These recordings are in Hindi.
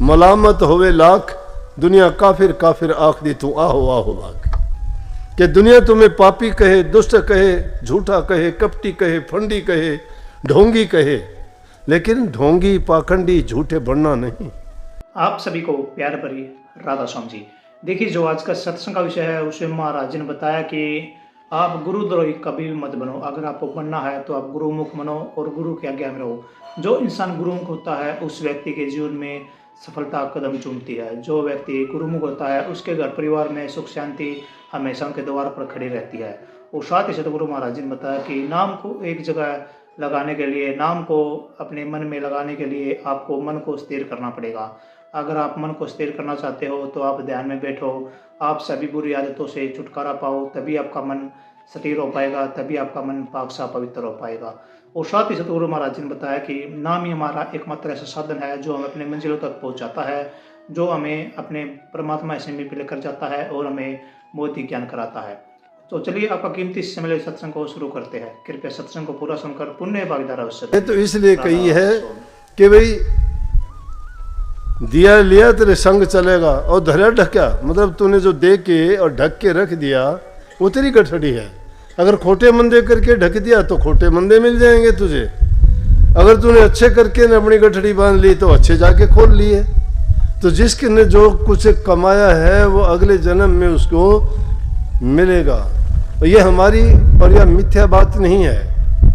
मलामत होवे लाख, दुनिया काफिर काफिर आख दी तू आहो आहो भाग। कि दुनिया तुम्हें पापी कहे, दुष्ट कहे, झूठा कहे, कपटी कहे, फंडी कहे, ढोंगी कहे, लेकिन ढोंगी पाखंडी झूठे बनना नहीं। आप सभी को प्यार भरी राधा स्वामी जी। देखिए, जो आज का सत्संग का विषय है उसे महाराज जी ने बताया कि आप गुरुद्रोही कभी भी मत बनो। अगर आपको बनना है तो आप गुरुमुख बनो और गुरु की आज्ञा में रहो। जो इंसान गुरुमुख होता है उस व्यक्ति के जीवन में सफलता कदम चूमती है। जो व्यक्ति गुरुमुख होता है उसके घर परिवार में सुख शांति हमेशा उनके द्वार पर खड़ी रहती है। और साथ ही सतगुरु महाराज जी ने बताया कि नाम को एक जगह लगाने के लिए, नाम को अपने मन में लगाने के लिए आपको मन को स्थिर करना पड़ेगा। अगर आप मन को स्थिर करना चाहते हो तो आप ध्यान में बैठो, आप सभी बुरी आदतों से छुटकारा पाओ, तभी आपका मन स्थिर हो पाएगा, तभी आपका मन पाक सा पवित्र हो पाएगा। और साथ ही सतगुरु महाराज जी ने बताया कि नाम ही हमारा एकमात्र ऐसा साधन है जो हमें अपने मंजिलों तक पहुंचाता है, जो हमें अपने परमात्मा से भी लेकर जाता है और हमें मोती ज्ञान कराता है। तो चलिए आपका कीमती समय सत्संग को शुरू करते हैं। कृपया सत्संग को पूरा सुनकर पुण्य भागीदार अवश्य। तो इसलिए कही है कि भाई दिया लिया तेरे संग चलेगा और धरा ढक्या, मतलब तूने जो दे के और ढक के रख दिया वो तेरी गठड़ी है। अगर खोटे मंदे करके ढक दिया तो खोटे मंदे मिल जाएंगे तुझे। अगर तूने अच्छे करके ने अपनी गठड़ी बांध ली तो अच्छे जाके खोल लिए। तो जिसके ने जो कुछ कमाया है वो अगले जन्म में उसको मिलेगा। और ये हमारी और यह मिथ्या बात नहीं है,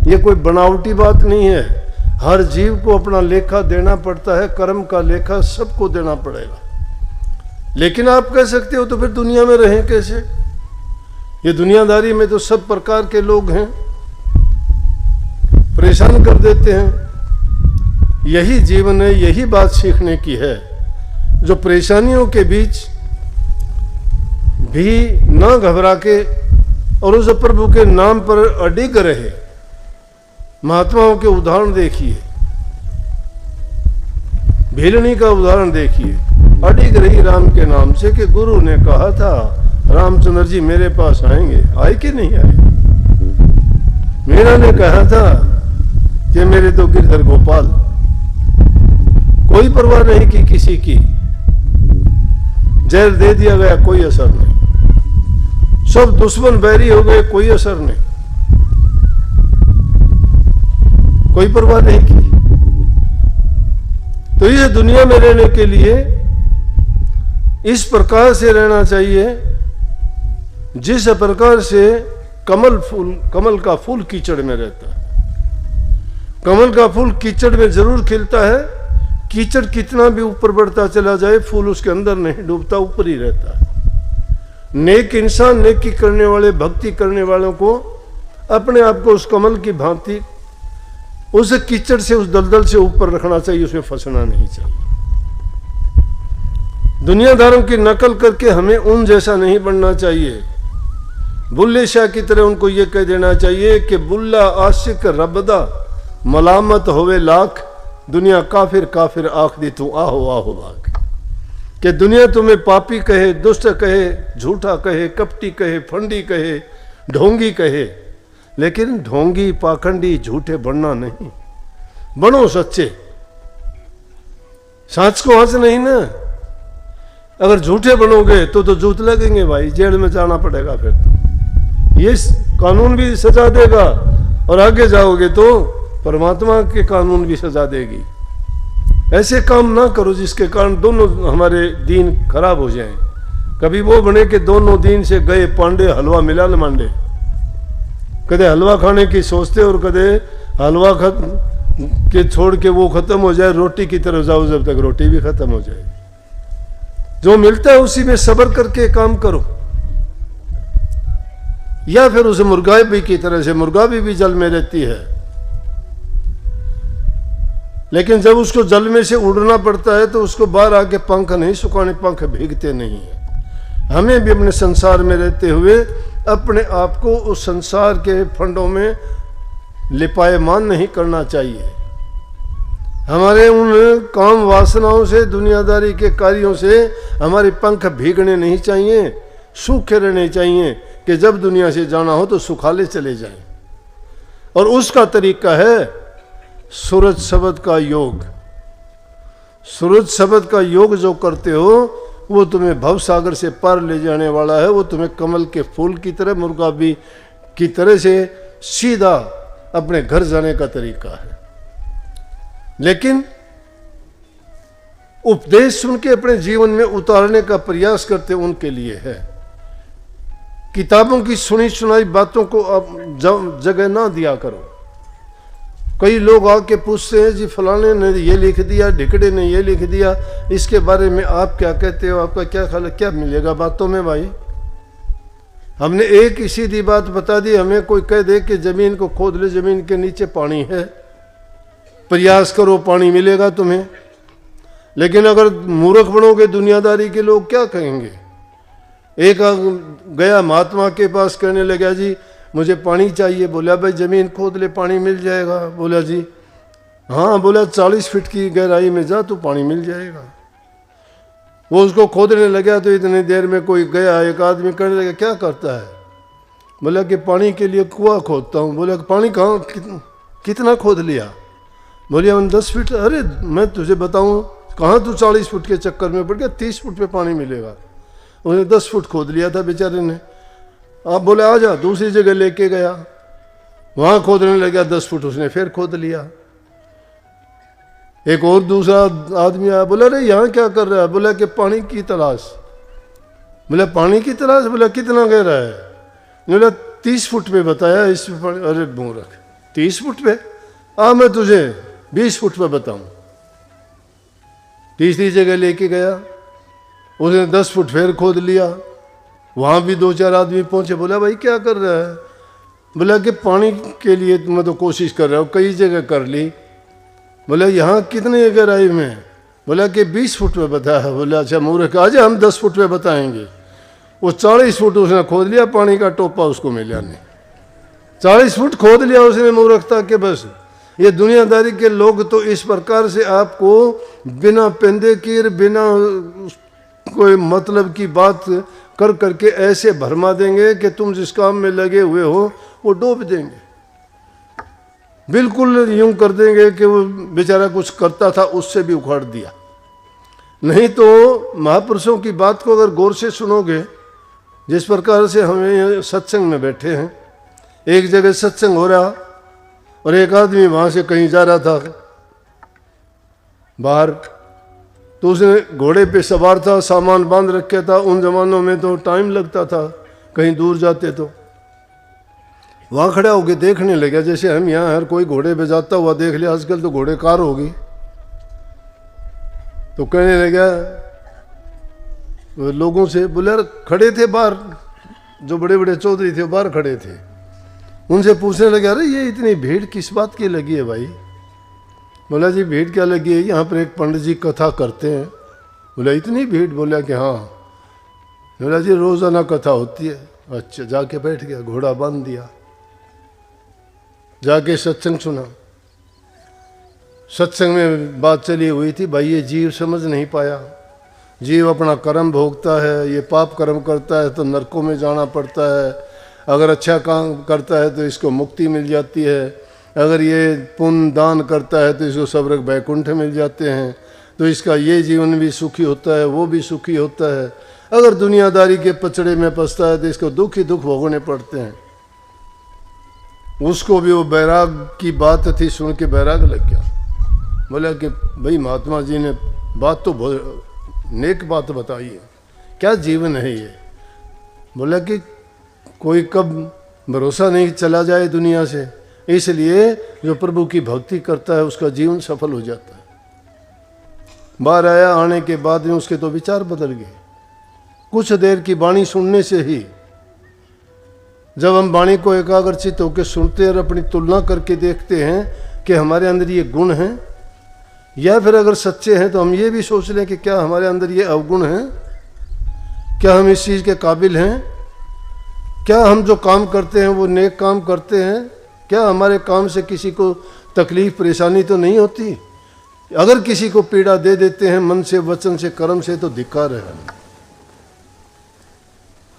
ये कोई बनावटी बात नहीं है। हर जीव को अपना लेखा देना पड़ता है, कर्म का लेखा सबको देना पड़ेगा। लेकिन आप कह सकते हो तो फिर दुनिया में रहें कैसे? ये दुनियादारी में तो सब प्रकार के लोग हैं, परेशान कर देते हैं। यही जीवन है, यही बात सीखने की है, जो परेशानियों के बीच भी न घबरा के और उस प्रभु के नाम पर अडिग रहे। महात्माओं के उदाहरण देखिए, भीलनी का उदाहरण देखिए, अडिग रही राम के नाम से कि गुरु ने कहा था रामचंद्र जी मेरे पास आएंगे, आए कि नहीं आए। मीरा ने कहा था कि मेरे तो गिरधर गोपाल, कोई परवाह नहीं की किसी की, जहर दे दिया गया कोई असर नहीं, सब दुश्मन बैरी हो गए कोई असर नहीं, कोई परवाह नहीं की। तो इस दुनिया में रहने के लिए इस प्रकार से रहना चाहिए जिस प्रकार से कमल का फूल कीचड़ में रहता है। कमल का फूल कीचड़ में जरूर खिलता है, कीचड़ कितना भी ऊपर बढ़ता चला जाए फूल उसके अंदर नहीं डूबता, ऊपर ही रहता है। नेक इंसान, नेकी करने वाले, भक्ति करने वालों को अपने आप को उस कमल की भांति उस कीचड़ से, उस दलदल से ऊपर रखना चाहिए, उसमें फंसना नहीं चाहिए। दुनियादारों की नकल करके हमें उन जैसा नहीं बनना चाहिए। बुल्ले शाह की तरह उनको यह कह देना चाहिए कि बुल्ला आशिक रबदा, मलामत होवे लाख, दुनिया काफिर काफिर आख दी तू आहो आहो भाग। कि दुनिया तुम्हें पापी कहे, दुष्ट कहे, झूठा कहे, कपटी कहे, फंडी कहे, ढोंगी कहे, लेकिन ढोंगी पाखंडी झूठे बनना नहीं। बनो सच्चे, सांच को आंच नहीं ना। अगर झूठे बनोगे तो जूत लगेंगे भाई, जेल में जाना पड़ेगा। फिर तो ये कानून भी सजा देगा और आगे जाओगे तो परमात्मा के कानून भी सजा देगी। ऐसे काम ना करो जिसके कारण दोनों हमारे दीन खराब हो जाएं। कभी वो बने कि दोनों दीन से गए पांडे हलवा मिला न मांडे। कदे हलवा खाने की सोचते और कदे हलवा के छोड़ के वो खत्म हो जाए, रोटी की तरफ जाओ जब तक रोटी भी खत्म हो जाए। जो मिलता है उसी में सब्र करके काम करो। या फिर उसे मुर्गा भी की तरह से, मुर्गा भी जल में रहती है, लेकिन जब उसको जल में से उड़ना पड़ता है तो उसको बाहर आके पंख नहीं सुखाने, पंख भीगते नहीं है। हमें भी अपने संसार में रहते हुए अपने आप को उस संसार के फंडों में लिपायमान नहीं करना चाहिए। हमारे उन काम वासनाओं से, दुनियादारी के कार्यों से हमारे पंख भीगने नहीं चाहिए, सूखे रहने चाहिए कि जब दुनिया से जाना हो तो सुखाले चले जाएं। और उसका तरीका है सूरज शब्द का योग। सूरज शब्द का योग जो करते हो वो तुम्हें भव सागर से पार ले जाने वाला है। वो तुम्हें कमल के फूल की तरह, मुर्गाबी की तरह से सीधा अपने घर जाने का तरीका है। लेकिन उपदेश सुन के अपने जीवन में उतारने का प्रयास करते उनके लिए है। किताबों की सुनी सुनाई बातों को अब जगह ना दिया करो। कई लोग आके पूछते हैं जी फलाने ने ये लिख दिया, ढिकड़े ने ये लिख दिया, इसके बारे में आप क्या कहते हो, आपका क्या ख्याल है? क्या मिलेगा बातों में भाई? हमने एक ही सीधी बात बता दी। हमें कोई कह दे कि जमीन को खोद ले, जमीन के नीचे पानी है, प्रयास करो पानी मिलेगा तुम्हें। लेकिन अगर मूर्ख बनोगे दुनियादारी के लोग क्या कहेंगे? एक गया महात्मा के पास, कहने लगा जी मुझे पानी चाहिए। बोला भाई जमीन खोद ले, पानी मिल जाएगा। बोला जी हाँ। बोला 40 फीट की गहराई में जा तो पानी मिल जाएगा। वो उसको खोदने लगा तो इतनी देर में कोई गया, एक आदमी कहने लगा क्या करता है? बोला कि पानी के लिए कुआं खोदता हूँ। बोला पानी कहाँ, कितना खोद लिया? बोलिए हम 10 फीट। अरे मैं तुझे बताऊँ कहाँ तू 40 फुट के चक्कर में पड़ गया, 30 फुट पे पानी मिलेगा। उसने 10 फुट खोद लिया था बेचारे ने। आप बोले आ जा, दूसरी जगह लेके गया, वहां खोदने लगा, 10 फुट उसने फिर खोद लिया। एक और दूसरा आदमी आया, बोला अरे यहाँ क्या कर रहा है? बोला कि पानी की तलाश। बोला पानी की तलाश? बोला कितना गहरा है? बोला 30 फुट पे बताया इसमें पानी। अरे मूर्ख, 30 फुट पे? मैं तुझे 20 फुट पे बताऊं। तीसरी जगह लेके गया, उसने 10 फुट फिर खोद लिया। वहां भी 2-4 आदमी पहुंचे। बोला भाई क्या कर रहा है? बोला कि पानी के लिए मैं तो कोशिश कर रहा हूँ, कई जगह कर ली। बोला यहाँ कितने गहराई में? बोला कि 20 फुट पे बताया। बोला अच्छा मूर्ख, आज हम 10 फुट पे बताएंगे। वो 40 फुट उसने खोद लिया, पानी का टोपा उसको मिला नहीं। 40 फुट खोद लिया उसने मूर्खता के। बस ये दुनियादारी के लोग तो इस प्रकार से आपको बिना पेंदे की, बिना कोई मतलब की बात कर करके ऐसे भरमा देंगे कि तुम जिस काम में लगे हुए हो वो डूब देंगे। बिल्कुल यूं कर देंगे कि वो बेचारा कुछ करता था उससे भी उखाड़ दिया। नहीं तो महापुरुषों की बात को अगर गौर से सुनोगे, जिस प्रकार से हमें सत्संग में बैठे हैं, एक जगह सत्संग हो रहा और एक आदमी वहां से कहीं जा रहा था बाहर, तो उसने घोड़े पे सवार था, सामान बांध रखा था। उन जमानों में तो टाइम लगता था कहीं दूर जाते तो। वहां खड़ा होके देखने लगा, जैसे हम यहाँ हर कोई घोड़े पे जाता हुआ देख लिया, आजकल तो घोड़े कार होगी। तो कहने लगा लोगों से, बोले खड़े थे बाहर, जो बड़े बड़े चौधरी थे बाहर खड़े थे, उनसे पूछने लगा अरे ये इतनी भीड़ किस बात की लगी है भाई? बोला जी भीड़ क्या लगी है, यहाँ पर एक पंडित जी कथा करते हैं। बोला इतनी भीड़? बोला कि हाँ। बोला जी रोजाना कथा होती है। अच्छा, जाके बैठ गया, घोड़ा बांध दिया, जाके सत्संग सुना। सत्संग में बात चली हुई थी, भाई ये जीव समझ नहीं पाया, जीव अपना कर्म भोगता है, ये पाप कर्म करता है तो नरकों में जाना पड़ता है, अगर अच्छा काम करता है तो इसको मुक्ति मिल जाती है, अगर ये पुण्य दान करता है तो इसको स्वर्ग बैकुंठ मिल जाते हैं, तो इसका ये जीवन भी सुखी होता है, वो भी सुखी होता है। अगर दुनियादारी के पचड़े में फंसता है तो इसको दुख ही दुख भोगने पड़ते हैं। उसको भी वो बैराग की बात थी, सुन के बैराग लग गया। बोला कि भाई महात्मा जी ने बात तो नेक बात बताई है, क्या जीवन है ये? बोला कि कोई कब भरोसा नहीं चला जाए दुनिया से, इसलिए जो प्रभु की भक्ति करता है उसका जीवन सफल हो जाता है। बाहर आया, आने के बाद में उसके तो विचार बदल गए। कुछ देर की वाणी सुनने से ही, जब हम वाणी को एकाग्रचित होकर सुनते हैं और अपनी तुलना करके देखते हैं कि हमारे अंदर ये गुण हैं, या फिर अगर सच्चे हैं तो हम ये भी सोच लें कि क्या हमारे अंदर ये अवगुण हैं, क्या हम इस चीज़ के काबिल हैं, क्या हम जो काम करते हैं वो नेक काम करते हैं, क्या हमारे काम से किसी को तकलीफ परेशानी तो नहीं होती? अगर किसी को पीड़ा दे देते हैं मन से, वचन से, कर्म से, तो धिक्कार है।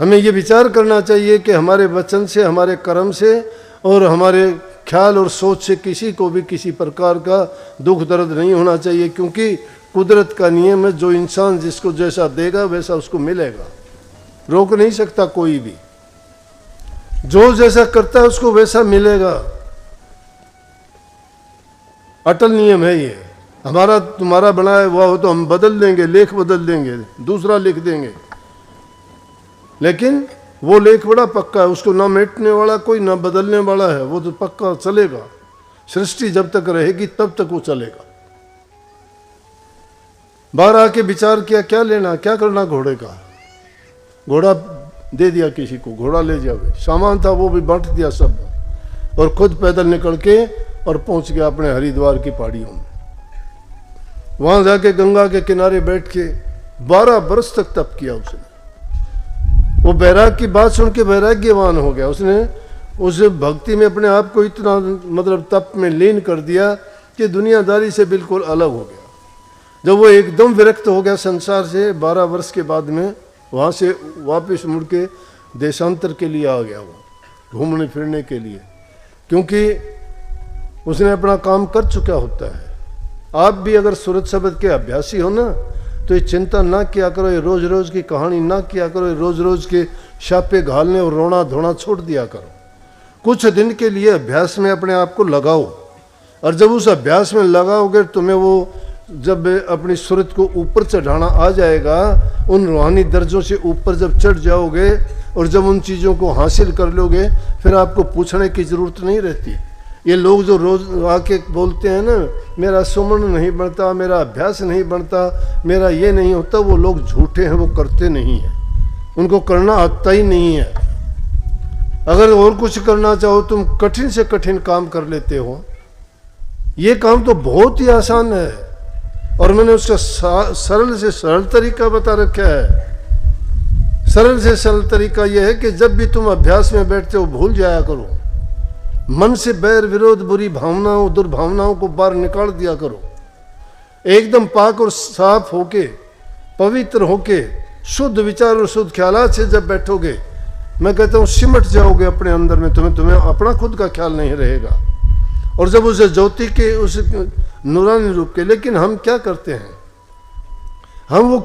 हमें ये विचार करना चाहिए कि हमारे वचन से, हमारे कर्म से और हमारे ख्याल और सोच से किसी को भी किसी प्रकार का दुख दर्द नहीं होना चाहिए, क्योंकि कुदरत का नियम है, जो इंसान जिसको जैसा देगा वैसा उसको मिलेगा, रोक नहीं सकता कोई भी। जो जैसा करता है उसको वैसा मिलेगा, अटल नियम है ये। हमारा तुम्हारा बनाया हुआ हो तो हम बदल देंगे, लेख बदल देंगे, दूसरा लिख देंगे, लेकिन वो लेख बड़ा पक्का है, उसको ना मिटने वाला कोई ना बदलने वाला है, वो तो पक्का चलेगा। सृष्टि जब तक रहेगी तब तक वो चलेगा। बाहर आके विचार किया, क्या लेना क्या करना घोड़े का, घोड़ा दे दिया किसी को, घोड़ा ले जावे, सामान था वो भी बांट दिया सब, और खुद पैदल निकल के और पहुंच गया अपने हरिद्वार की पहाड़ियों में। वहां जाके गंगा के किनारे बैठ के 12 बरस तक तप किया उसने। वो बैराग की बात सुन के वैराग्यवान हो गया। उसने उस भक्ति में अपने आप को इतना मतलब तप में लीन कर दिया कि दुनियादारी से बिल्कुल अलग हो गया। जब वो एकदम विरक्त हो गया संसार से 12 वर्ष के बाद में, वहाँ से वापस मुड़ के देशांतर के लिए आ गया, वो घूमने फिरने के लिए, क्योंकि उसने अपना काम कर चुका होता है। आप भी अगर सूरत शब्द के अभ्यासी हो ना, तो ये चिंता ना किया करो, ये रोज रोज की कहानी ना किया करो, ये रोज रोज के शापे घालने और रोना धोना छोड़ दिया करो। कुछ दिन के लिए अभ्यास में अपने आप को लगाओ, और जब उस अभ्यास में लगाओगे तुम्हें वो जब अपनी सूरत को ऊपर चढ़ाना आ जाएगा, उन रूहानी दर्जों से ऊपर जब चढ़ जाओगे और जब उन चीज़ों को हासिल कर लोगे, फिर आपको पूछने की ज़रूरत नहीं रहती। ये लोग जो रोज आके बोलते हैं ना, मेरा सुमन नहीं बनता, मेरा अभ्यास नहीं बनता, मेरा ये नहीं होता, वो लोग झूठे हैं, वो करते नहीं हैं, उनको करना आता ही नहीं है। अगर और कुछ करना चाहो तुम कठिन से कठिन काम कर लेते हो, ये काम तो बहुत ही आसान है, और मैंने उसका सरल से सरल तरीका बता रखा है। सरल से सरल तरीका यह है कि जब भी तुम अभ्यास में बैठते हो भूल जाया करो, मन से बैर विरोध बुरी भावनाओं दुर्भावनाओं को बाहर निकाल दिया करो। एकदम पाक और साफ होके पवित्र होके शुद्ध विचार और शुद्ध ख्यालात से जब बैठोगे, मैं कहता हूँ सिमट जाओगे अपने अंदर में, तुम्हें अपना खुद का ख्याल नहीं रहेगा। और जब उस ज्योति के उस नूरानी रूप के, लेकिन हम क्या करते हैं, हम वो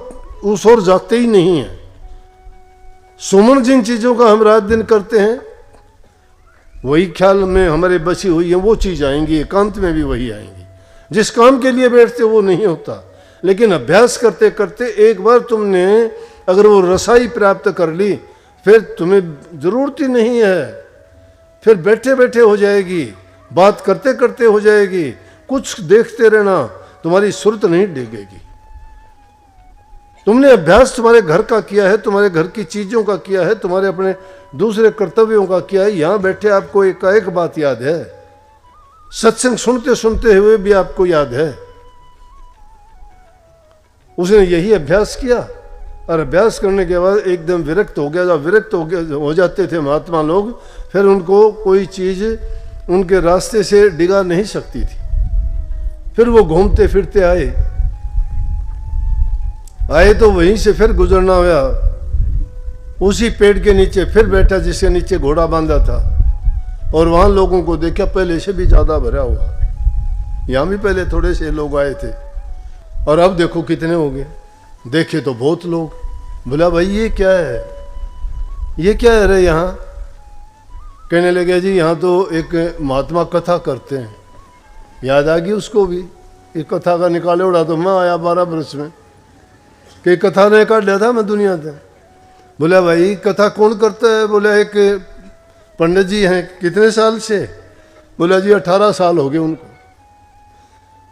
उस ओर जाते ही नहीं हैं। सुमन जिन चीज़ों का हम रात दिन करते हैं, वही ख्याल में हमारे बसी हुई है, वो चीज़ आएंगी, एकांत में भी वही आएंगी। जिस काम के लिए बैठते वो नहीं होता, लेकिन अभ्यास करते करते एक बार तुमने अगर वो रसाई प्राप्त कर ली, फिर तुम्हें ज़रूरत ही नहीं है, फिर बैठे बैठे हो जाएगी, बात करते करते हो जाएगी, कुछ देखते रहना, तुम्हारी सुरत नहीं डिगेगी। तुमने अभ्यास तुम्हारे घर का किया है, तुम्हारे घर की चीज़ों का किया है, तुम्हारे अपने दूसरे कर्तव्यों का किया है। यहाँ बैठे आपको एक बात याद है, सत्संग सुनते सुनते हुए भी आपको याद है। उसने यही अभ्यास किया, और अभ्यास करने के बाद एकदम विरक्त हो गया। जब विरक्त हो जाते थे महात्मा लोग, फिर उनको कोई चीज़ उनके रास्ते से डिगा नहीं सकती थी। फिर वो घूमते फिरते आए तो वहीं से फिर गुजरना हुआ। उसी पेड़ के नीचे फिर बैठा जिसके नीचे घोड़ा बांधा था, और वहाँ लोगों को देखा पहले से भी ज़्यादा भरा हुआ। यहाँ भी पहले थोड़े से लोग आए थे, और अब देखो कितने हो गए। देखे तो बहुत लोग। बोला भाई ये क्या है, ये क्या है रे यहाँ? कहने लगे जी यहाँ तो एक महात्मा कथा करते हैं। याद आ गई उसको भी, ये कथा का निकाले उड़ा तो मैं आया 12 वर्ष में कि कथा ने काट लिया था मैं दुनिया से। बोला भाई कथा कौन करता है? बोला एक पंडित जी हैं। कितने साल से? बोला जी 18 साल हो गए उनको।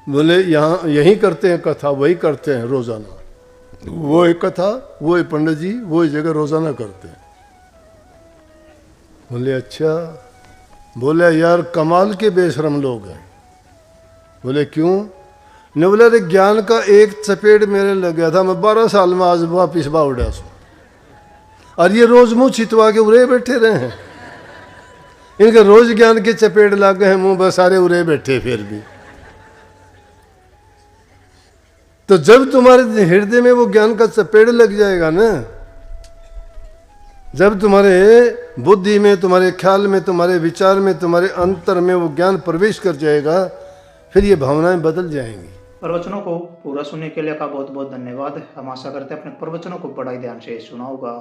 बोले यहाँ यहीं करते हैं कथा, वही करते हैं रोज़ाना। वो एक कथा, वो एक पंडित जी, वो एक जगह रोज़ाना करते हैं। बोले अच्छा। बोले यार कमाल के बेशरम लोग हैं। बोले क्यों? ने बोला रे ज्ञान का एक चपेट मेरे लग गया था, मैं 12 साल में आज वापिस बाउड़ा सो, और ये रोज मुंह छितवा के उरे बैठे रहे हैं। इनके रोज ज्ञान के चपेट लग गए हैं, मुंह बस सारे उरे बैठे। फिर भी तो जब तुम्हारे हृदय में वो ज्ञान का चपेट लग जाएगा ना, जब तुम्हारे बुद्धि में, तुम्हारे ख्याल में, तुम्हारे विचार में, तुम्हारे अंतर में वो ज्ञान प्रवेश कर जाएगा, फिर ये भावनाएं बदल जाएंगी प्रवचनों को पूरा सुनने के लिए का बहुत बहुत धन्यवाद। हम आशा करते हैं अपने प्रवचनों को बड़ा ही ध्यान से सुना होगा।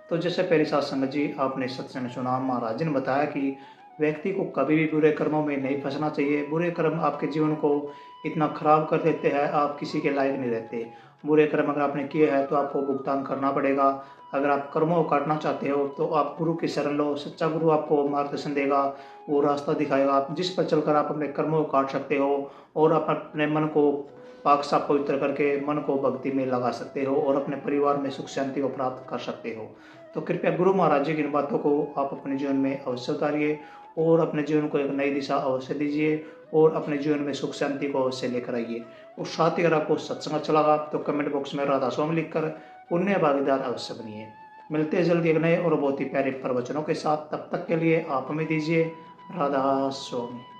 तो जैसे पहली सात संगत जी आपने सत्संग में सुना, महाराज जी ने बताया कि व्यक्ति को कभी भी बुरे कर्मों में नहीं फंसना चाहिए। बुरे कर्म आपके जीवन को इतना खराब कर देते हैं, आप किसी के लायक नहीं रहते। बुरे कर्म अगर आपने किए हैं तो आपको भुगतान करना पड़ेगा। अगर आप कर्मों को काटना चाहते हो तो आप गुरु की शरण लो। सच्चा गुरु आपको मार्गदर्शन देगा, वो रास्ता दिखाएगा जिस पर चलकर आप अपने कर्मों को काट सकते हो और आप अपने मन को पाक साफ पवित्र करके मन को भक्ति में लगा सकते हो और अपने परिवार में सुख शांति को प्राप्त कर सकते हो। तो कृपया गुरु महाराज जी की इन बातों को आप अपने जीवन में अवश्य उतारिए और अपने जीवन को एक नई दिशा अवश्य दीजिए और अपने जीवन में सुख शांति को अवश्य लेकर आइए। और साथ ही अगर आपको सत्संग अच्छा लगा तो कमेंट बॉक्स में राधा स्वामी लिखकर पुण्य भागीदार अवश्य बनिए। मिलते हैं जल्दी एक नए और बहुत ही प्यारे प्रवचनों के साथ। तब तक के लिए आप हमें दीजिए राधा स्वामी।